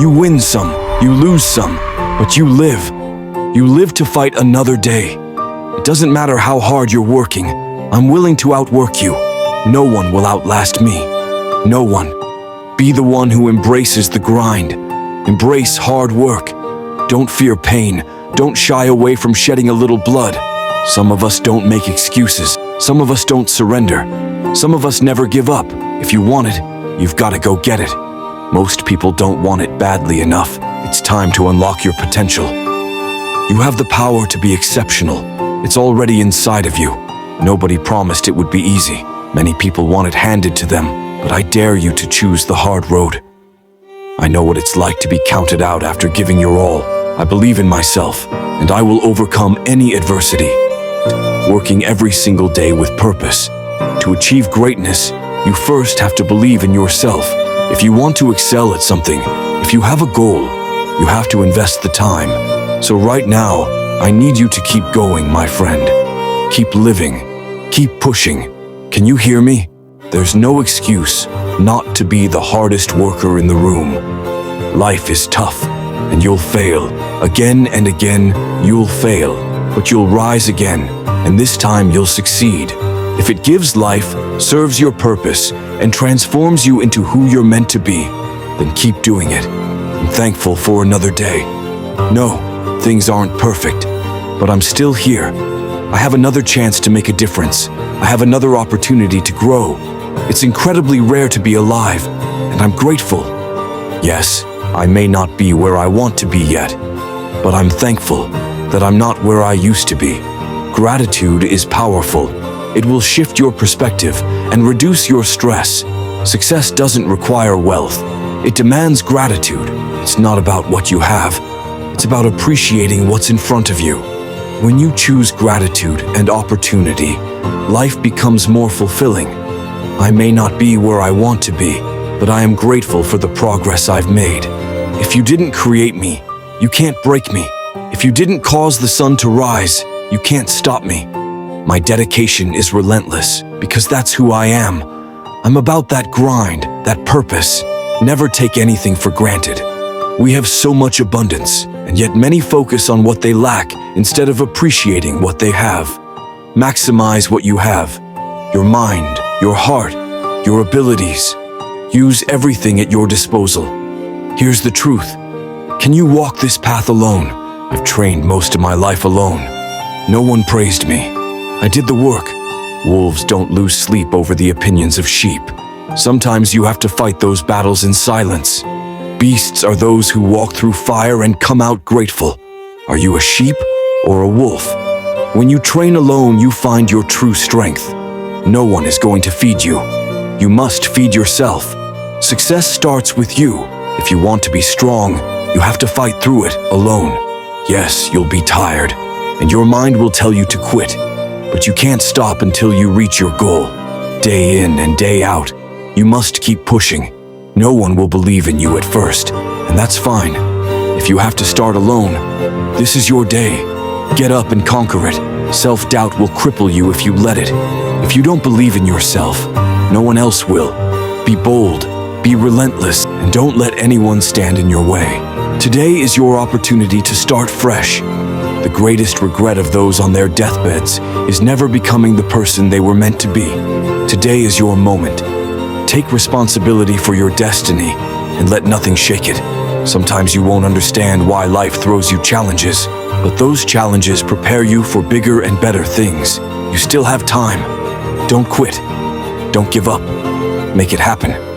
You win some, you lose some, but you live. You live to fight another day. It doesn't matter how hard you're working. I'm willing to outwork you. No one will outlast me. No one. Be the one who embraces the grind. Embrace hard work. Don't fear pain. Don't shy away from shedding a little blood. Some of us don't make excuses. Some of us don't surrender. Some of us never give up. If you want it, you've got to go get it. Most people don't want it badly enough. It's time to unlock your potential. You have the power to be exceptional. It's already inside of you. Nobody promised it would be easy. Many people want it handed to them, but I dare you to choose the hard road. I know what it's like to be counted out after giving your all. I believe in myself, and I will overcome any adversity. Working every single day with purpose. To achieve greatness, you first have to believe in yourself. If you want to excel at something, if you have a goal, you have to invest the time. So right now, I need you to keep going, my friend. Keep living. Keep pushing. Can you hear me? There's no excuse not to be the hardest worker in the room. Life is tough, and you'll fail. Again and again, you'll fail. But you'll rise again, and this time you'll succeed. If it gives life, serves your purpose, and transforms you into who you're meant to be, then keep doing it. I'm thankful for another day. No, things aren't perfect, but I'm still here. I have another chance to make a difference. I have another opportunity to grow. It's incredibly rare to be alive, and I'm grateful. Yes, I may not be where I want to be yet, but I'm thankful that I'm not where I used to be. Gratitude is powerful. It will shift your perspective and reduce your stress. Success doesn't require wealth. It demands gratitude. It's not about what you have. It's about appreciating what's in front of you. When you choose gratitude and opportunity, life becomes more fulfilling. I may not be where I want to be, but I am grateful for the progress I've made. If you didn't create me, you can't break me. If you didn't cause the sun to rise, you can't stop me. My dedication is relentless because that's who I am. I'm about that grind, that purpose. Never take anything for granted. We have so much abundance, and yet many focus on what they lack instead of appreciating what they have. Maximize what you have. Your mind, your heart, your abilities. Use everything at your disposal. Here's the truth. Can you walk this path alone? I've trained most of my life alone. No one praised me. I did the work. Wolves don't lose sleep over the opinions of sheep. Sometimes you have to fight those battles in silence. Beasts are those who walk through fire and come out grateful. Are you a sheep or a wolf? When you train alone, you find your true strength. No one is going to feed you. You must feed yourself. Success starts with you. If you want to be strong, you have to fight through it alone. Yes, you'll be tired, and your mind will tell you to quit. But you can't stop until you reach your goal. Day in and day out, you must keep pushing. No one will believe in you at first, and that's fine. If you have to start alone, this is your day. Get up and conquer it. Self-doubt will cripple you if you let it. If you don't believe in yourself, no one else will. Be bold, be relentless, and don't let anyone stand in your way. Today is your opportunity to start fresh. The greatest regret of those on their deathbeds is never becoming the person they were meant to be. Today is your moment. Take responsibility for your destiny and let nothing shake it. Sometimes you won't understand why life throws you challenges, but those challenges prepare you for bigger and better things. You still have time. Don't quit. Don't give up. Make it happen.